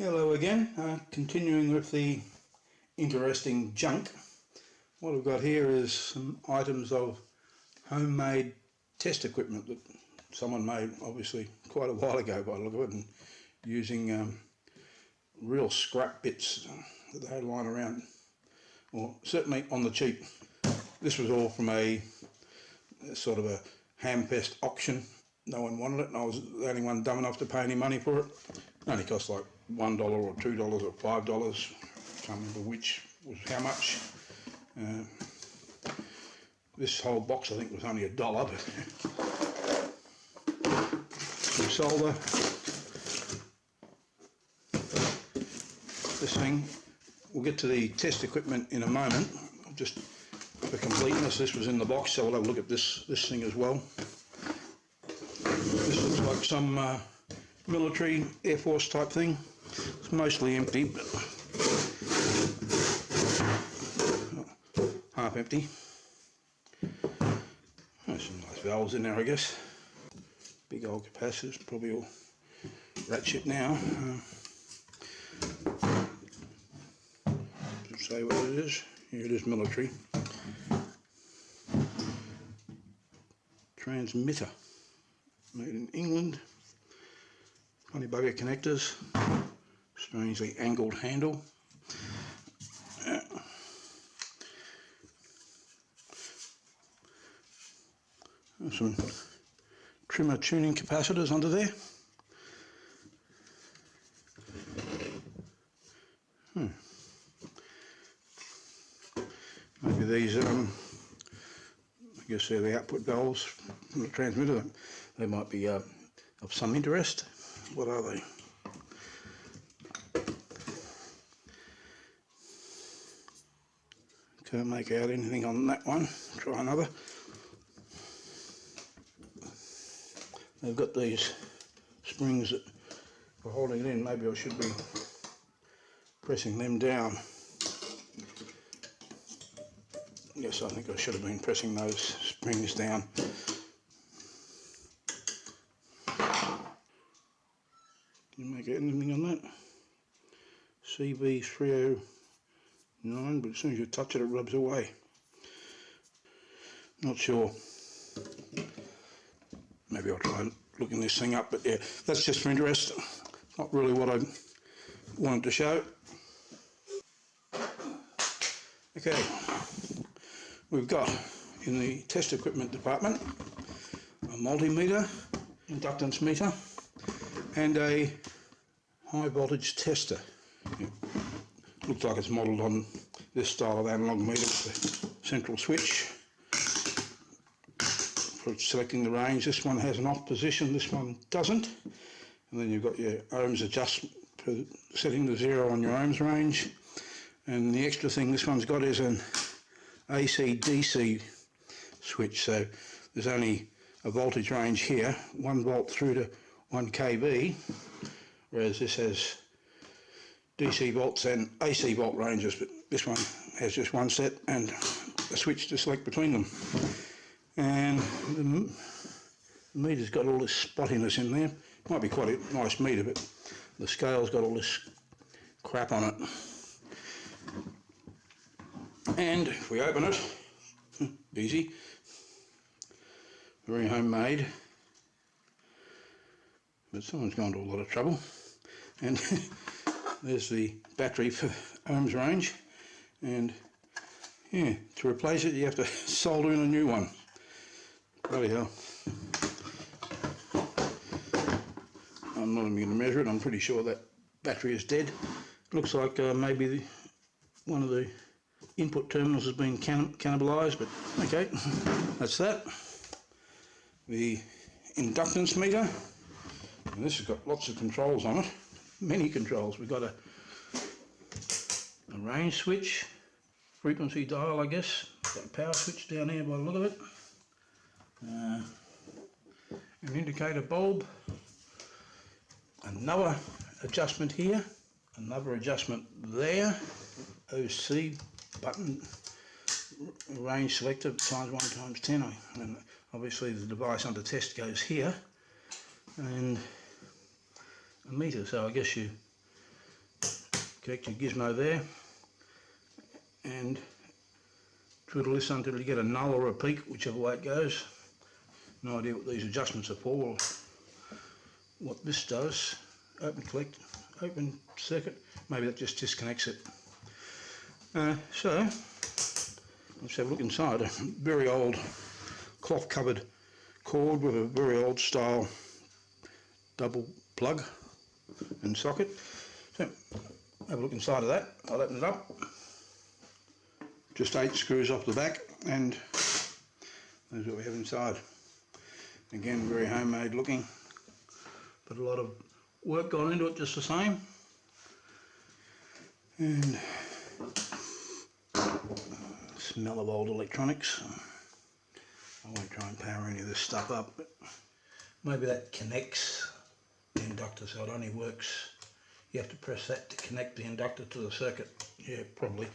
Hello again, continuing with the interesting junk. What I've got here is some items of homemade test equipment that someone made obviously quite a while ago by the look of it, and using real scrap bits that they line around, or certainly on the cheap. This was all from a sort of a ham-fest auction. No one wanted it, and I was the only one dumb enough to pay any money for it. It only cost like $1 or $2 or $5. Can't remember which was how much. This whole box I think was only $1, but some solder. This thing, we'll get to the test equipment in a moment. Just for completeness, this was in the box, so we'll have a look at this thing as well. This looks like some military Air Force type thing. It's mostly empty, but half empty. There's some nice valves in there, I guess. Big old capacitors, probably all rat shit now. Doesn't say what it is. Here it is, military. Transmitter. Made in England. Funny bugger connectors. Strangely angled handle. There's some trimmer tuning capacitors under there. Maybe these, I guess they're the output valves from the transmitter. They might be of some interest. What are they? Can't make out anything on that one. Try another. They've got these springs that for holding it in. Maybe I should be pressing them down. Yes, I think I should have been pressing those springs down. Can you make out anything on that? CB309, but as soon as you touch it, it rubs away. Not sure. Maybe I'll try looking this thing up, but yeah, that's just for interest. Not really what I wanted to show. Okay, we've got in the test equipment department a multimeter, inductance meter, and a high voltage tester. It looks like it's modelled on this style of analog meter with the central switch for selecting the range. This one has an off position, this one doesn't. And then you've got your ohms adjustment for setting to 0 on your ohms range. And the extra thing this one's got is an AC-DC switch. So there's only a voltage range here, 1 volt through to 1 kV, whereas this has DC volts and AC volt ranges, but this one has just one set and a switch to select between them. And the meter's got all this spottiness in there. Might be quite a nice meter, but the scale's got all this crap on it. And if we open it, easy, very homemade, but someone's gone to a lot of trouble. And there's the battery for ohms range, and yeah, to replace it you have to solder in a new one. Bloody hell. I'm not even going to measure it. I'm pretty sure that battery is dead. Looks like maybe one of the input terminals has been cannibalised, but okay, that's that. The inductance meter, and this has got lots of controls on it, many controls. We've got a range switch, frequency dial, I guess, got a power switch down here by the look of it, an indicator bulb, another adjustment here, another adjustment there, OC button, range selector times 1 times 10, and obviously the device under test goes here, and a meter, so I guess you connect your gizmo there and twiddle this until you get a null or a peak, whichever way it goes. No idea what these adjustments are for. What this does, open circuit, maybe that just disconnects it. So let's have a look inside. A very old cloth covered cord with a very old style double plug and socket. So have a look inside of that. I'll open it up. Just 8 screws off the back, and there's what we have inside. Again, very homemade looking, but a lot of work gone into it just the same. And smell of old electronics. I won't try and power any of this stuff up, but maybe that connects the inductor, so it only works. You have to press that to connect the inductor to the circuit. Yeah, probably,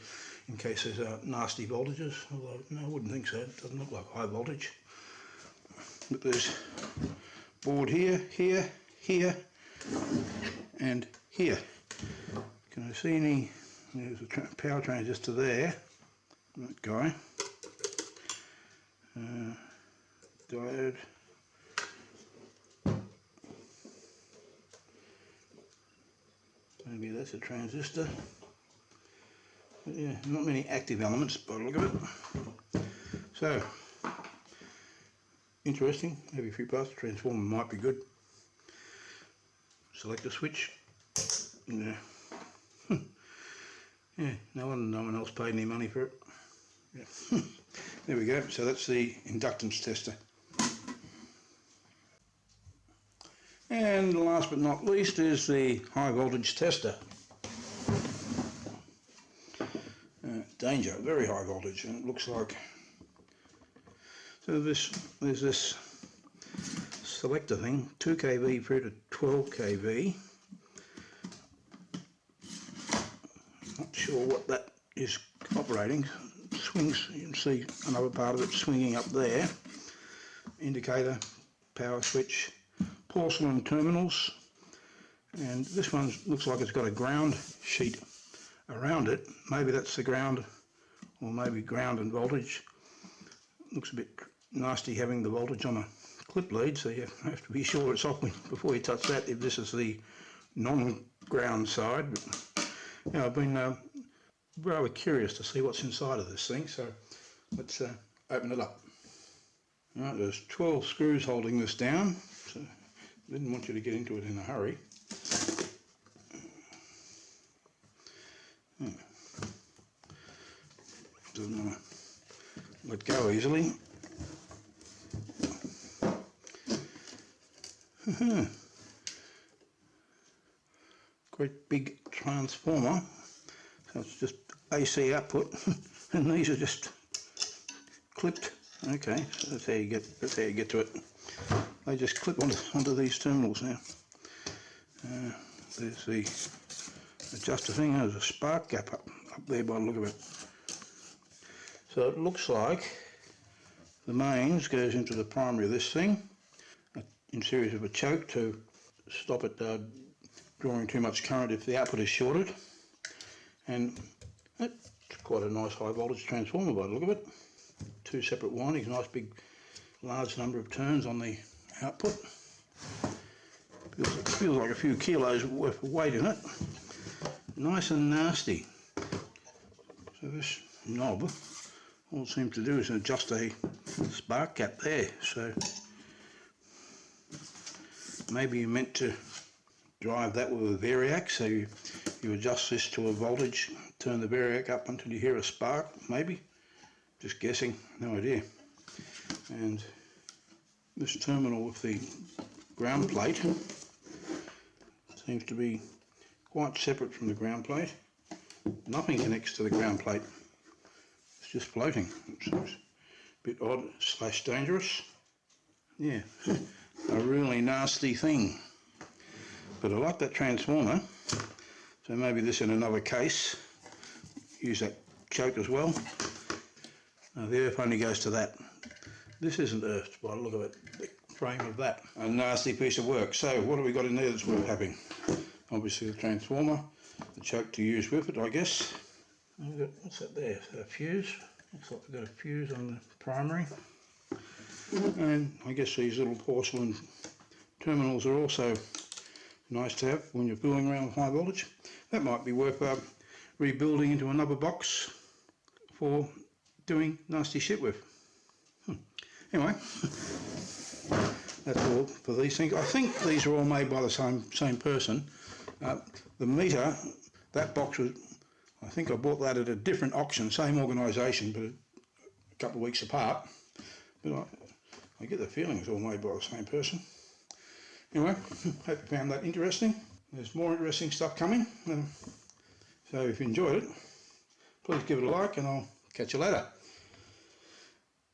in case there's nasty voltages, although no, I wouldn't think so. It doesn't look like high voltage. But there's board here, here, here, and here. Can I see any? There's a power transistor there. That guy. Diode. Maybe that's a transistor. But yeah, not many active elements by the look of it. So, interesting. Maybe 3 parts. Transformer might be good. Select a switch. Yeah. Yeah, no one else paid any money for it. Yeah. There we go. So that's the inductance tester. And last but not least is the high voltage tester. Danger, very high voltage, and it looks like. So there's this selector thing, 2 kV through to 12 kV. Not sure what that is operating. Swings, you can see another part of it swinging up there. Indicator, power switch, porcelain terminals, and this one looks like it's got a ground sheet around it. Maybe that's the ground, or maybe ground and voltage. Looks a bit nasty having the voltage on a clip lead, so you have to be sure it's off before you touch that if this is the non-ground side. But, yeah, I've been rather curious to see what's inside of this thing, so let's open it up. Right, there's 12 screws holding this down, so I didn't want you to get into it in a hurry. Doesn't want to let go easily. Great big transformer. So it's just AC output, and these are just clipped. Okay, so that's how you get to it. They just clip onto these terminals now. There's the adjuster thing. There's a spark gap up there by the look of it. So it looks like the mains goes into the primary of this thing in series of a choke to stop it drawing too much current if the output is shorted. And it's quite a nice high voltage transformer by the look of it. 2 separate windings, nice big large number of turns on the output. Feels like a few kilos worth of weight in it. Nice and nasty. So this knob, all it seems to do is adjust a spark gap there. So maybe you're meant to drive that with a variac, so you adjust this to a voltage, turn the variac up until you hear a spark, maybe. Just guessing, no idea. And this terminal with the ground plate seems to be quite separate from the ground plate. Nothing connects to the ground plate. It's just floating. It's a bit odd / dangerous. Yeah, a really nasty thing. But I like that transformer, so maybe this in another case. Use that choke as well. Now the earth only goes to that. This isn't earthed by the look of it, the frame of that. A nasty piece of work. So what have we got in there that's worth having? obviously the transformer, the choke to use with it, I guess. What's that there? A fuse. Looks like we've got a fuse on the primary. And I guess these little porcelain terminals are also nice to have when you're fooling around with high voltage. That might be worth rebuilding into another box for doing nasty shit with. Anyway, that's all for these things. I think these are all made by the same person. The meter, that box was, I think I bought that at a different auction, same organisation, but a couple of weeks apart. But I get the feeling it's all made by the same person. Anyway, hope you found that interesting. There's more interesting stuff coming. So if you enjoyed it, please give it a like and I'll catch you later.